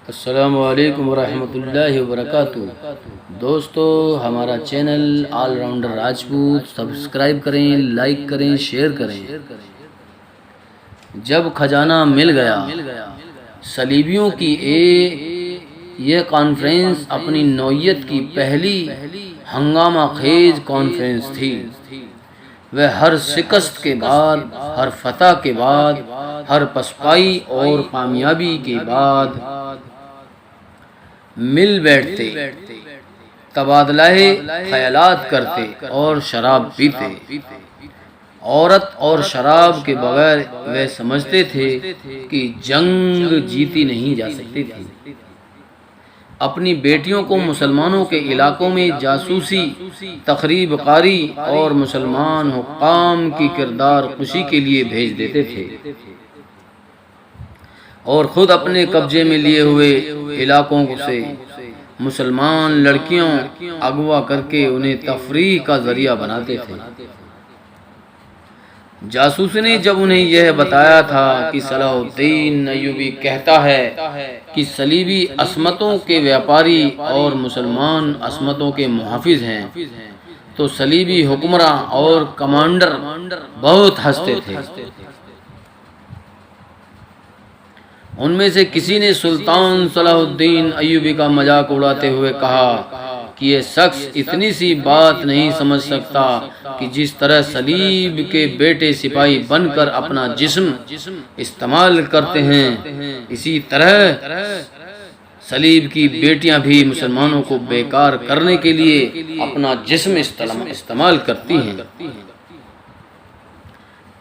السلام علیکم ورحمۃ اللہ وبرکاتہ۔ دوستو، ہمارا channel all rounder Rajput subscribe کریں، لائک کریں، شیئر کریں۔ جب خزانہ مل گیا، صلیبیوں کی یہ کانفرنس اپنی نوعیت کی پہلی ہنگامہ خیز کانفرنس تھی۔ وہ ہر شکست کے بعد، ہر فتح کے بعد، ہر پسپائی اور کامیابی کے بعد مل بیٹھتے، تبادلہ خیالات کرتے اور شراب پیتے۔ عورت اور شراب کے بغیر وہ سمجھتے تھے کہ جنگ جیتی نہیں جا سکتی تھی۔ اپنی بیٹیوں کو مسلمانوں کے علاقوں میں جاسوسی، تخریب کاری اور مسلمان حکام کی کردار کشی کے لیے بھیج دیتے تھے، اور خود اپنے قبضے میں لیے ہوئے علاقوں سے مسلمان لڑکیوں اغوا کر کے انہیں تفریح کا ذریعہ بناتے تھے۔ جاسوس نے جب انہیں یہ بتایا تھا کہ صلاح الدین ایوبی کہتا ہے کہ صلیبی عصمتوں کے ویاپاری اور مسلمان عصمتوں کے محافظ ہیں، تو صلیبی حکمراں اور کمانڈر بہت ہنستے تھے۔ ان میں سے کسی نے سلطان صلاح الدین ایوبی کا مذاق اڑاتے ہوئے کہا کہ یہ شخص اتنی سی بات نہیں سمجھ سکتا کہ جس طرح صلیب کے بیٹے سپاہی بن کر اپنا جسم استعمال کرتے ہیں، اسی طرح صلیب کی بیٹیاں بھی مسلمانوں کو بیکار کرنے کے لیے اپنا جسم استعمال کرتی ہیں۔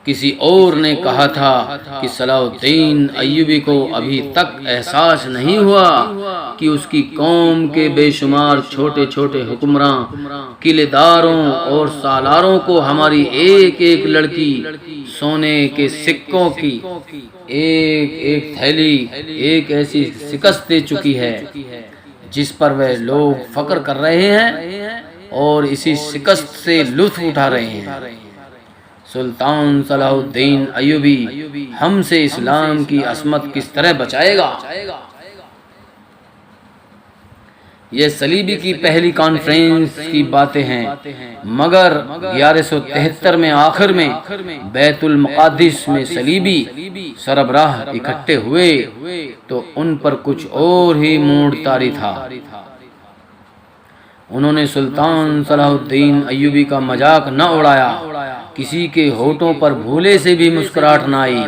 کسی اور نے کہا تھا کہ صلاح الدین ایوبی کو ابھی تک احساس نہیں ہوا کہ اس کی قوم کے بے شمار چھوٹے چھوٹے حکمراں، قلعے داروں اور سالاروں کو ہماری ایک ایک لڑکی سونے کے سکوں کی ایک ایک تھیلی، ایک ایسی شکست دے چکی ہے جس پر وہ لوگ فخر کر رہے ہیں اور اسی شکست سے لطف اٹھا رہے ہیں۔ سلطان صلاح الدین ایوبی ہم سے اسلام کی عصمت کس طرح بچائے گا؟ یہ صلیبی کی پہلی کانفرنس کی باتیں ہیں، مگر 1173 میں آخر میں بیت المقدس میں صلیبی سربراہ اکٹھے ہوئے تو ان پر کچھ اور ہی موڈ طاری تھا۔ انہوں نے سلطان صلاح الدین ایوبی کا مذاق نہ اڑایا، کسی کے ہونٹوں پر بھولے سے بھی مسکراہٹ نہ آئی،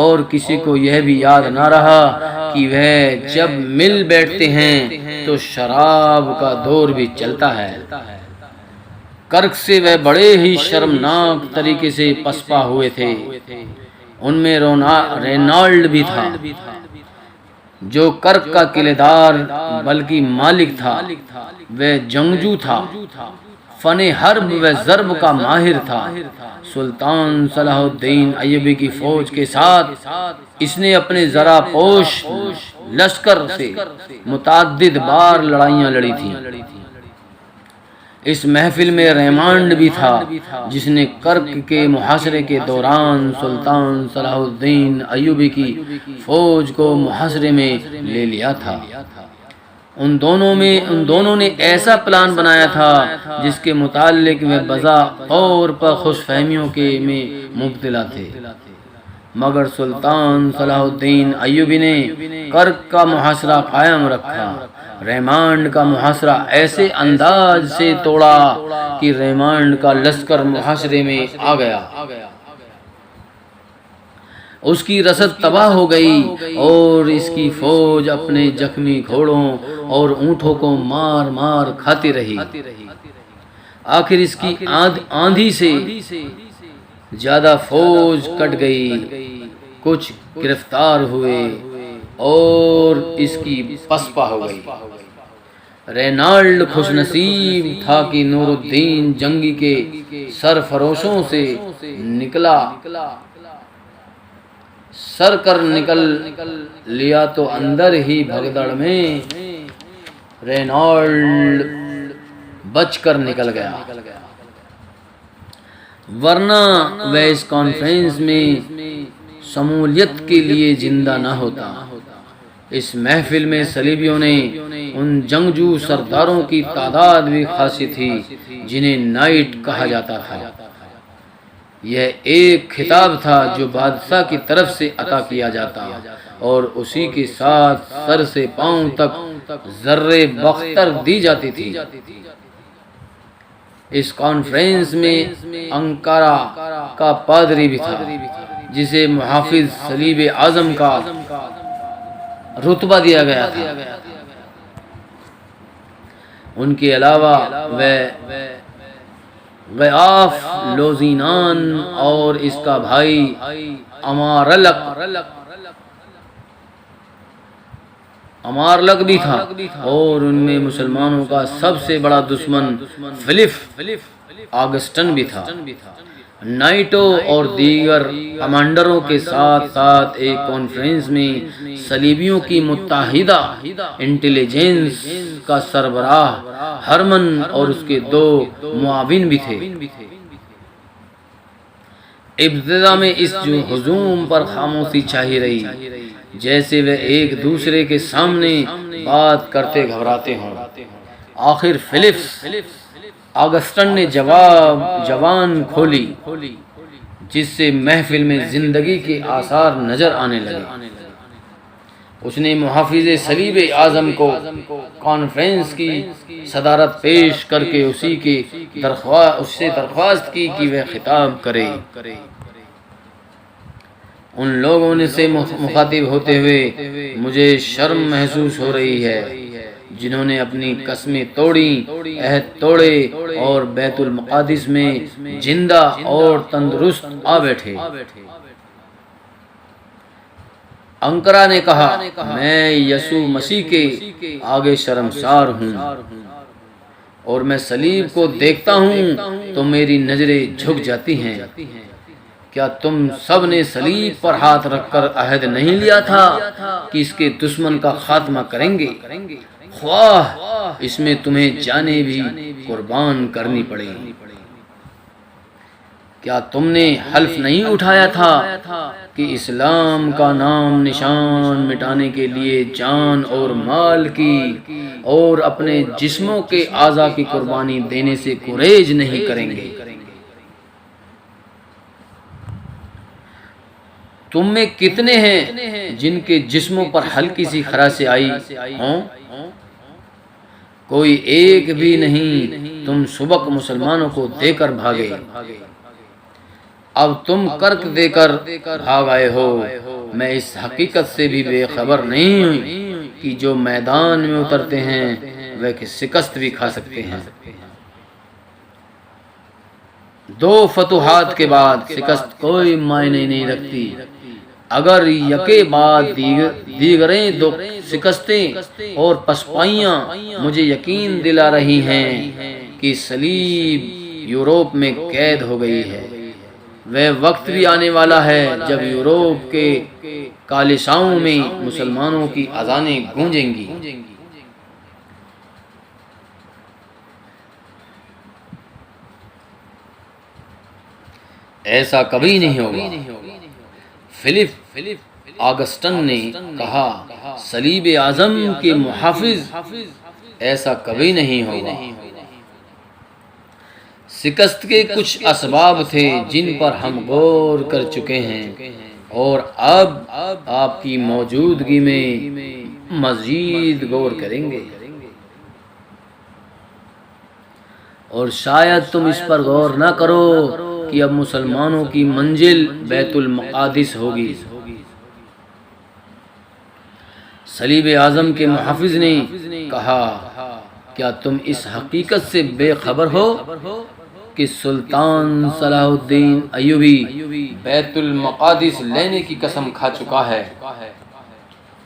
اور کسی کو یہ بھی یاد نہ رہا کہ وہ جب مل بیٹھتے ہیں تو شراب کا دور بھی چلتا ہے۔ کرک سے وہ بڑے ہی شرمناک طریقے سے پسپا ہوئے تھے۔ ان میں رینالڈ بھی تھا، جو کرک کا قلعے دار بلکہ مالک تھا۔ وہ جنگجو تھا، فن حرب و ضرب کا ماہر تھا۔ سلطان صلاح الدین ایوبی کی فوج کے ساتھ اس نے اپنے زرہ پوش لشکر سے متعدد بار لڑائیاں لڑی تھیں۔ اس محفل میں ریمانڈ بھی تھا، جس نے کرک کے محاصرے کے دوران سلطان صلاح الدین ایوبی کی فوج کو محاصرے میں لے لیا تھا۔ ان دونوں نے ایسا پلان بنایا تھا جس کے متعلق وہ بذا طور پر خوش فہمیوں میں مبتلا تھے، مگر سلطان صلاح الدین ایوبی نے کرک کا محاصرہ قائم رکھا۔ ریمانڈ کا محاصرہ ایسے انداز سے توڑا کہ ریمانڈ کا لشکر محاصرے میں آ گیا، اس کی رسد تباہ ہو گئی اور اس کی فوج اپنے زخمی گھوڑوں اور اونٹوں کو مار مار کھاتی رہی۔ آخر اس کی آندھی سے زیادہ فوج کٹ گئی، کچھ گرفتار ہوئے اور اس کی پسپا ہو گئی۔ رینالڈ خوش نصیب تھا کہ نور الدین جنگی کے سرفروشوں سے سر کر نکل لیا، تو اندر ہی بھگدڑ میں رینالڈ بچ کر نکل گیا، ورنہ وہ اس کانفرنس میں شمولیت کے لیے زندہ نہ ہوتا۔ اس محفل میں صلیبیوں نے ان جنگجو سرداروں کی تعداد بھی خاصی تھی جنہیں نائٹ کہا جاتا تھا۔ یہ ایک خطاب تھا جو بادشاہ کی طرف سے عطا کیا جاتا اور اسی کے ساتھ سر سے پاؤں تک زرے بختر دی جاتی تھی۔ اس کانفرنس میں انکارا کا پادری بھی تھا جسے محافظ صلیب اعظم کا رتبہ دیا گیا تھا۔ ان کے علاوہ غیاف لوزینان اور اس کا بھائی امارلک بھی تھا، اور ان میں مسلمانوں کا سب سے بڑا دشمن فلپ آگسٹن بھی تھا۔ نائٹو اور دیگر کمانڈروں کے ساتھ ساتھ ایک کانفرنس میں صلیبیوں کی متحدہ انٹیلیجنس کا سربراہ ہرمن اور اس کے 2 معاون بھی تھے۔ ابتدا میں اس ہجوم پر خاموشی چھائی رہی، جیسے وہ ایک دوسرے کے سامنے بات کرتے گھبراتے ہوں۔ آخر فلپ آگسٹن نے جوان کھولی، جس سے محفل میں زندگی کے آثار نظر آنے لگے۔ اس نے محافظ صلیب اعظم کو کانفرنس کی صدارت پیش کر کے اس سے درخواست کی کہ وہ خطاب کرے۔ ان لوگوں نے سے مخاطب ہوتے ہوئے مجھے شرم محسوس ہو رہی ہے جنہوں نے اپنی قسمیں توڑی، عہد توڑے اور بیت المقدس میں زندہ اور تندرست آ بیٹھے۔ انکرا نے کہا، میں یسوع مسیح کے آگے شرمسار ہوں، اور میں صلیب کو دیکھتا ہوں تو میری نظریں جھک جاتی ہیں۔ کیا تم سب نے صلیب پر ہاتھ رکھ کر عہد نہیں لیا تھا کہ اس کے دشمن کا خاتمہ کریں گے، خواہ اس میں تمہیں جانیں بھی قربان کرنی پڑے؟ کیا تم نے حلف نہیں اٹھایا تھا کہ اسلام کا نام نشان مٹانے کے لیے جان اور مال کی اور اپنے جسموں کے اعضاء کی قربانی دینے سے گریز نہیں کریں گے؟ تم میں کتنے ہیں جن کے جسموں پر ہلکی سی خراش آئی ہوں؟ کوئی ایک بھی نہیں۔ تم سبق مسلمانوں کو دے کر بھاگے، اب تم کرک دے کر بھاگ آئے ہو۔ میں اس حقیقت سے بھی بے خبر نہیں ہوں کہ جو میدان میں اترتے ہیں وہ شکست بھی کھا سکتے ہیں۔ 2 فتوحات کے بعد شکست کوئی معنی نہیں رکھتی۔ اگر یکے بعد دیگریں 2 شکستیں اور پسپائیاں مجھے یقین دلا رہی ہیں کہ صلیب یورپ میں قید ہو گئی ہے، وہ وقت بھی آنے والا ہے جب یورپ کے کلیساؤں میں مسلمانوں کی اذانیں گونجیں گی۔ ایسا کبھی نہیں ہوگا، فلپ آگسٹن نے کہا۔ صلیب اعظم کے محافظ، ایسا کبھی نہیں ہوگا۔ شکست کے کچھ اسباب تھے جن پر ہم غور کر چکے ہیں، اور اب آپ کی موجودگی میں مزید غور کریں گے، اور شاید تم اس پر غور نہ کرو کہ اب مسلمانوں کی منزل بیت المقدس ہوگی۔ صلیب اعظم کے محافظ نے کہا، کیا تم اس حقیقت سے بے خبر ہو کہ سلطان صلاح الدین ایوبی بیت المقدس لینے کی قسم کھا چکا ہے؟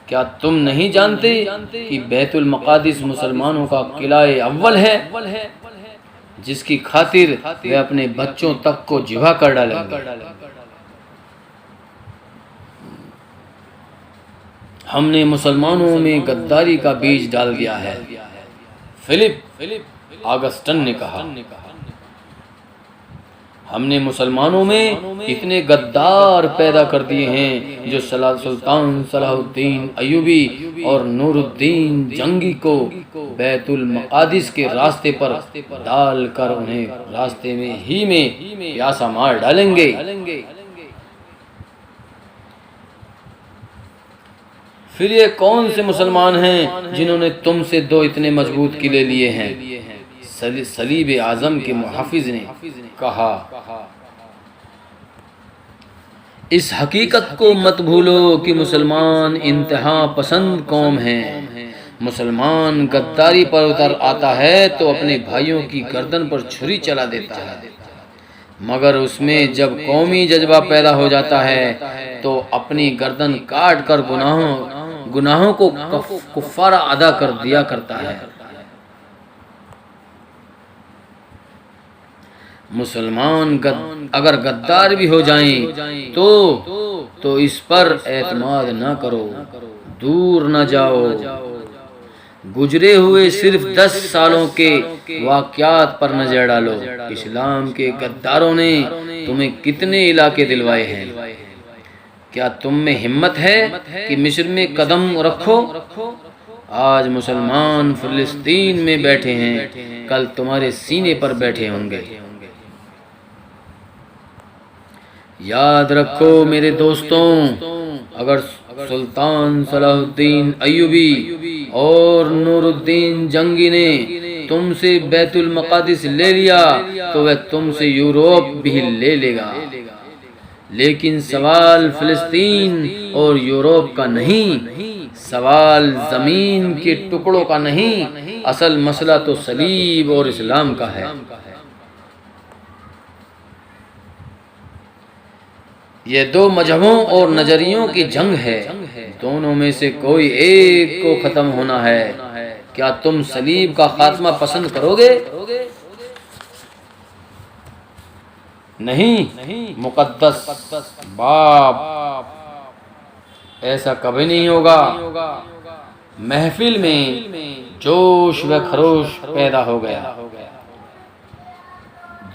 کیا تم نہیں جانتے کہ بیت المقدس مسلمانوں کا قلعہ اول ہے، جس کی خاطر وہ اپنے بچوں تک کو ذبح کر ڈالیں گے؟ ہم نے مسلمانوں میں غداری کا بیج ڈال دیا ہے، فلپ آگسٹن نے کہا۔ ہم نے مسلمانوں میں اتنے غدار پیدا کر دیے ہیں جو سلطان صلاح الدین ایوبی اور نور الدین جنگی کو بیت المقدس کے راستے پر ڈال کر انہیں راستے میں ہی میں پیاسا مار ڈالیں گے۔ پھر یہ کون سے مسلمان ہیں جنہوں نے تم سے دو اتنے مضبوط قلعے لیے ہیں؟ صلیب اعظم کے محافظ نے کہا، اس حقیقت کو مت بھولو کہ مسلمان انتہا پسند قوم ہیں۔ مسلمان غداری پر اتر آتا ہے تو اپنے بھائیوں کی گردن پر چھری چلا دیتا ہے، مگر اس میں جب قومی جذبہ پیدا ہو جاتا ہے تو اپنی گردن کاٹ کر گناہوں کو کفارہ ادا کر دیا کرتا ہے۔ مسلمان اگر غدار بھی ہو جائیں تو اس پر اعتماد نہ کرو، دور نہ جاؤ۔ گزرے ہوئے صرف 10 سالوں کے واقعات پر نظر ڈالو۔ اسلام کے غداروں نے تمہیں کتنے علاقے دلوائے ہیں؟ کیا تم میں ہمت ہے کہ مصر میں قدم رکھو؟ آج مسلمان فلسطین میں بیٹھے ہیں، کل تمہارے سینے پر بیٹھے ہوں گے۔ یاد رکھو میرے دوستوں، اگر سلطان صلاح الدین ایوبی اور نور الدین جنگی نے تم سے بیت المقدس لے لیا تو وہ تم سے یوروپ بھی لے لے گا، لیکن سوال فلسطین اور یوروپ کا نہیں، سوال زمین کے ٹکڑوں کا نہیں، اصل مسئلہ تو صلیب اور اسلام کا ہے۔ یہ دو مذہبوں اور نظریوں کی جنگ ہے، دونوں میں سے کوئی ایک کو ختم ہونا ہے۔ کیا تم صلیب کا خاتمہ پسند کرو گے؟ نہیں مقدس باپ، ایسا کبھی نہیں ہوگا۔ محفل میں جوش و خروش پیدا ہو گیا۔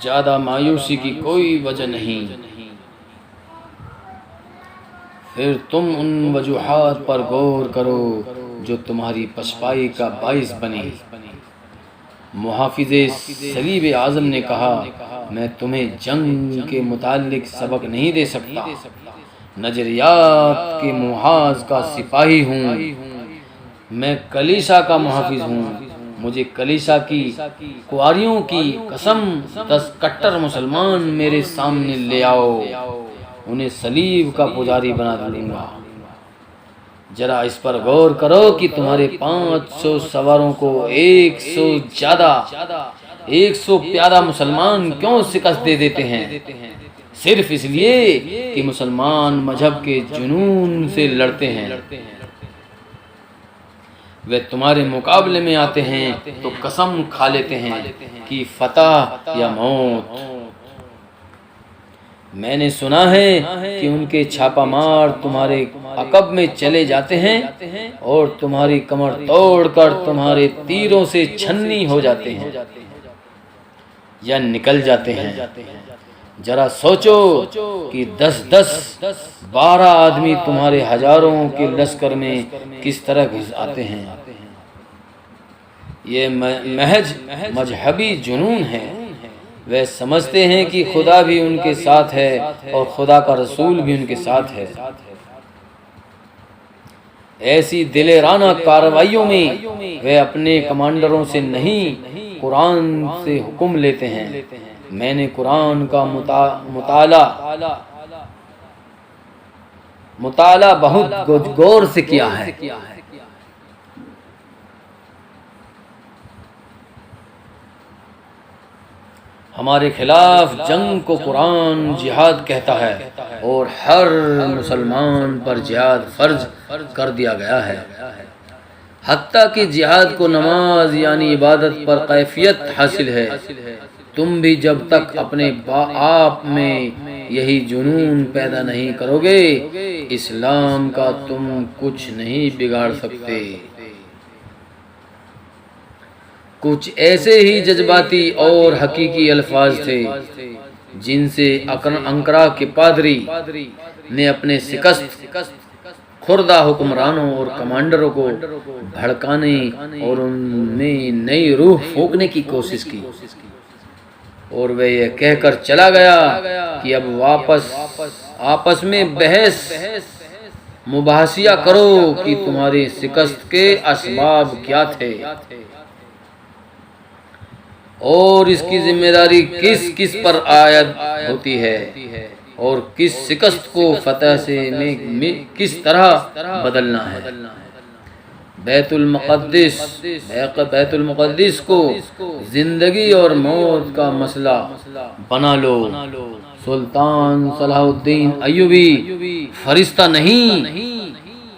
زیادہ مایوسی کی کوئی وجہ نہیں۔ پھر تم ان وجوہات پر غور کرو جو تمہاری پسپائی کا باعث بنے۔ محافظ صلیب اعظم نے کہا، میں تمہیں جنگ کے متعلق سبق نہیں دے سکتا، نظریات کے محاذ کا سپاہی ہوں، میں کلیسا کا محافظ ہوں۔ مجھے کلیسا کی کواریوں کی قسم 10 کٹر مسلمان میرے سامنے لے آؤ، انہیں صلیب کا پجاری بنا دوں گا۔ ذرا اس پر غور کرو کہ تمہارے 500 سواروں کو 100 پیادہ مسلمان کیوں شکست دے دیتے ہیں؟ صرف اس لیے کہ مسلمان مذہب کے جنون سے لڑتے ہیں۔ وہ تمہارے مقابلے میں آتے ہیں تو قسم کھا لیتے ہیں کہ فتح یا موت۔ میں نے سنا ہے کہ ان کے چھاپہ مار تمہارے عقب میں چلے جاتے ہیں اور تمہاری کمر توڑ کر تمہارے تیروں سے چھنی ہو جاتے ہیں یا نکل جاتے ہیں۔ ذرا سوچو کہ 12 آدمی تمہارے ہزاروں کے لشکر میں کس طرح گھس آتے ہیں۔ یہ محض مذہبی جنون ہے۔ وہ سمجھتے ہیں کہ خدا بھی ان کے ساتھ ہے اور خدا کا رسول بھی ان کے ساتھ ہے۔ ایسی دلیرانہ کارروائیوں میں وہ اپنے کمانڈروں سے نہیں، قرآن سے حکم لیتے ہیں۔ میں نے قرآن کا مطالعہ بہت غور سے کیا ہے۔ ہمارے خلاف جنگ کو قرآن جہاد کہتا ہے اور ہر مسلمان پر جہاد فرض کر دیا گیا ہے، حتیٰ کہ جہاد کو نماز یعنی عبادت پر کیفیت حاصل ہے۔ تم بھی جب تک اپنے آپ میں یہی جنون پیدا نہیں کرو گے، اسلام کا تم کچھ نہیں بگاڑ سکتے۔ کچھ ایسے ہی جذباتی اور حقیقی الفاظ تھے جن سے انقرہ کے پادری نے اپنے شکست خوردہ حکمرانوں اور کمانڈروں کو بھڑکانے اور ان میں نئی روح پھونکنے کی کوشش کی، اور وہ یہ کہہ کر چلا گیا کہ اب آپس میں بحث مباحثہ کرو کہ تمہاری شکست کے اسباب کیا تھے اور اس کی ذمہ داری کس کس پر عائد ہوتی ہے، اور کس شکست کو فتح سے میں کس طرح بدلنا ہے۔ بیت المقدس کو زندگی اور موت کا مسئلہ بنا لو۔ سلطان صلاح الدین ایوبی فرشتہ نہیں،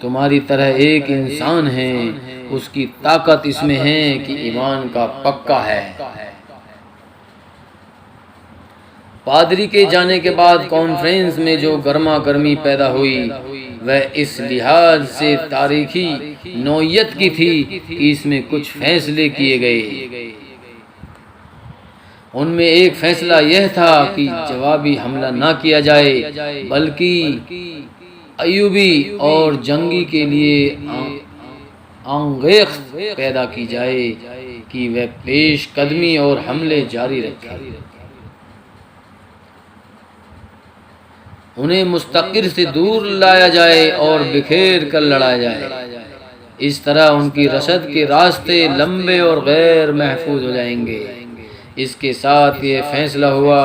تمہاری طرح ایک انسان ہے، اس کی طاقت اس میں ہے کہ ایمان کا پکا ہے۔ پادری کے جانے کے بعد کانفرنس میں جو گرما گرمی پیدا ہوئی وہ اس لحاظ سے تاریخی نوعیت کی تھی کہ اس میں کچھ فیصلے کیے گئے۔ ان میں ایک فیصلہ یہ تھا کہ جوابی حملہ نہ کیا جائے، بلکہ ایوبی اور جنگی کے لیے انگیخت پیدا کی جائے کہ وہ پیش قدمی اور حملے جاری رکھیں، انہیں مستقر سے دور لایا جائے اور بکھیر کر لڑایا جائے۔ اس طرح ان کی رسد کے راستے لمبے اور غیر محفوظ ہو جائیں گے۔ اس کے ساتھ یہ فیصلہ ہوا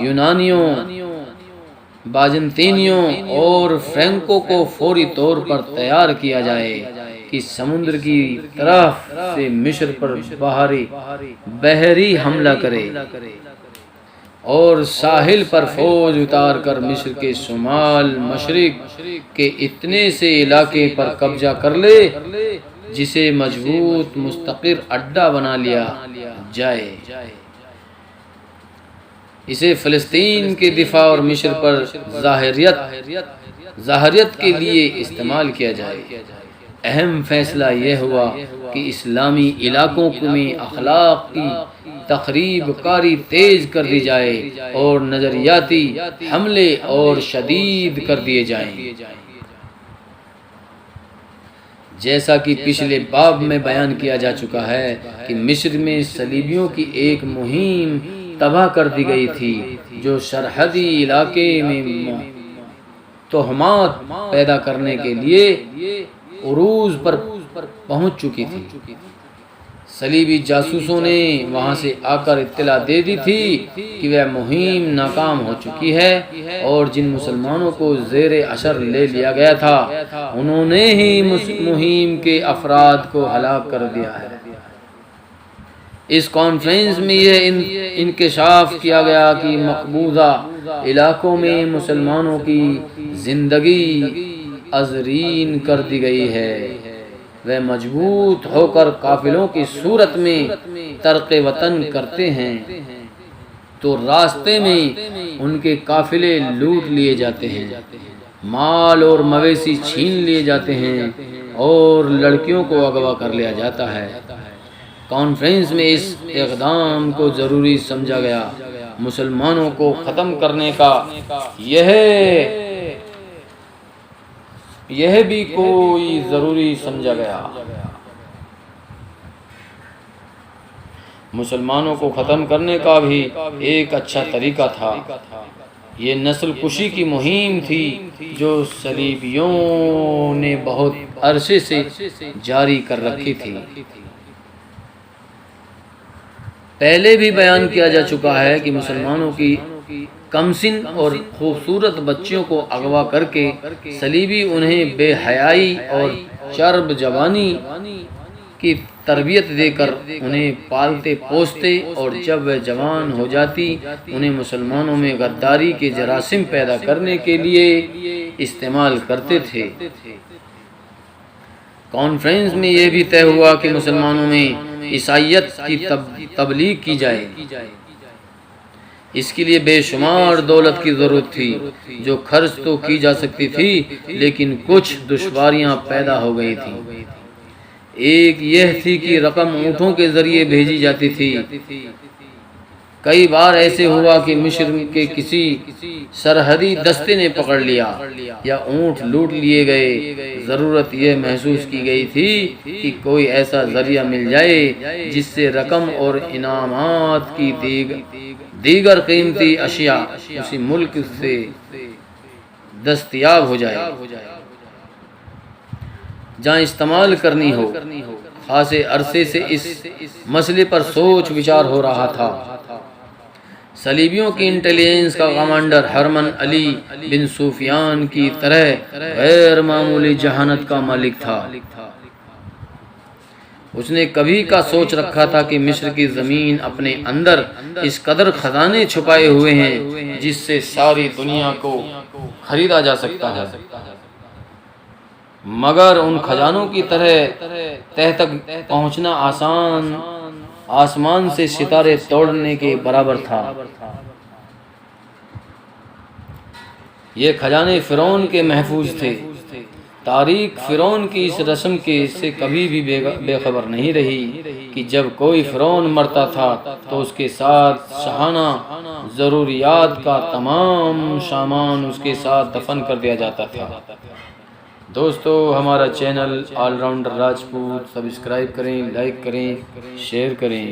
یونانیوں، بازنطینیوں اور فرینکوں کو فوری طور پر تیار کیا جائے کہ سمندر کی طرف سے مصر پر بحری حملہ کرے اور ساحل پر فوج اتار کر مصر کے شمال مشرق کے اتنے سے علاقے پر قبضہ کر لے جسے مضبوط مستقر اڈا بنا لیا جائے۔ اسے فلسطین کے دفاع اور مصر پر ظاہریت کے لیے استعمال کیا جائے۔ اہم فیصلہ یہ ہوا کہ اسلامی علاقوں میں اخلاق کی تخریب کاری تیز کر دی جائے اور نظریاتی حملے اور شدید کر دیے جائیں۔ جیسا کہ پچھلے باب میں بیان کیا جا چکا ہے کہ مصر میں صلیبیوں کی ایک مہم تباہ کر دی گئی تھی جو سرحدی علاقے میں تہمات پیدا کرنے کے لیے عروج پر پہنچ چکی تھی۔ صلیبی جاسوسوں نے وہاں سے آ کر اطلاع دے دی تھی کہ وہ مہم ناکام ہو چکی ہے اور جن مسلمانوں کو زیر اثر لے لیا گیا تھا انہوں نے ہی مہم کے افراد کو ہلاک کر دیا ہے۔ اس کانفرنس میں یہ انکشاف کیا گیا کہ مقبوضہ علاقوں میں مسلمانوں کی زندگی ازرین کر دی گئی ہے، وہ مضبوط ہو کر قافلوں کی صورت میں ترک وطن کرتے ہیں تو راستے میں ان کے قافلے لوٹ لیے جاتے ہیں، مال اور مویشی چھین لیے جاتے ہیں اور لڑکیوں کو اغوا کر لیا جاتا ہے۔ کانفرنس میں اس اقدام کو ضروری سمجھا گیا، مسلمانوں کو ختم کرنے کا یہ بھی کوئی ضروری سمجھا گیا۔ مسلمانوں کو ختم کرنے کا بھی ایک اچھا طریقہ تھا۔ یہ نسل کشی کی مہم تھی جو صلیبیوں نے بہت عرصے سے جاری کر رکھی تھی۔ پہلے بھی بیان کیا جا چکا ہے کہ مسلمانوں کی کمسن اور خوبصورت بچیوں کو اغوا کر کے صلیبی انہیں بے حیائی اور چرب جوانی کی تربیت دے کر انہیں پالتے پوستے اور جب وہ جوان ہو جاتی انہیں مسلمانوں میں غداری کے جراثیم پیدا کرنے کے لیے استعمال کرتے تھے۔ کانفرنس میں یہ بھی طے ہوا کہ مسلمانوں میں عیسائیت کی تبلیغ کی جائے۔ اس کے لیے بے شمار دولت کی ضرورت تھی جو خرچ تو کی جا سکتی تھی لیکن کچھ دشواریاں پیدا ہو گئی تھیں۔ ایک یہ تھی کہ رقم اونٹوں کے ذریعے بھیجی جاتی تھی۔ کئی بار ایسے ہوا کہ مصر کے کسی سرحدی دستے نے پکڑ لیا یا اونٹ لوٹ لیے گئے۔ ضرورت یہ محسوس کی گئی تھی کہ کوئی ایسا ذریعہ مل جائے جس سے رقم اور انعامات کی دیگر قیمتی اشیاء اسی ملک سے دستیاب ہو جائے، جہاں استعمال کرنی ہو۔ خاصے عرصے سے اس مسئلے پر سوچ وچار ہو رہا تھا۔ صلیبیوں کی انٹیلیجنس کا کمانڈر ہرمن علی بن سفیان کی طرح غیر معمولی ذہانت کا مالک تھا۔ اس نے کبھی کا سوچ رکھا تھا کہ مصر کی زمین اپنے اندر اس قدر خزانے چھپائے ہوئے ہیں جس سے ساری دنیا کو خریدا جا سکتا ہے، مگر ان خزانوں کی طرح تہ تک پہنچنا آسمان سے ستارے توڑنے کے برابر تھا۔ یہ خزانے فرعون کے محفوظ تھے۔ تاریخ فرعون کی اس رسم کے سے کبھی بھی بے خبر نہیں رہی کہ جب کوئی فرعون مرتا تھا تو اس کے ساتھ شاہانہ ضروریات کا تمام سامان اس کے ساتھ دفن کر دیا جاتا تھا۔ دوستو، ہمارا channel all rounder Rajput subscribe کریں، لائک کریں، شیئر کریں۔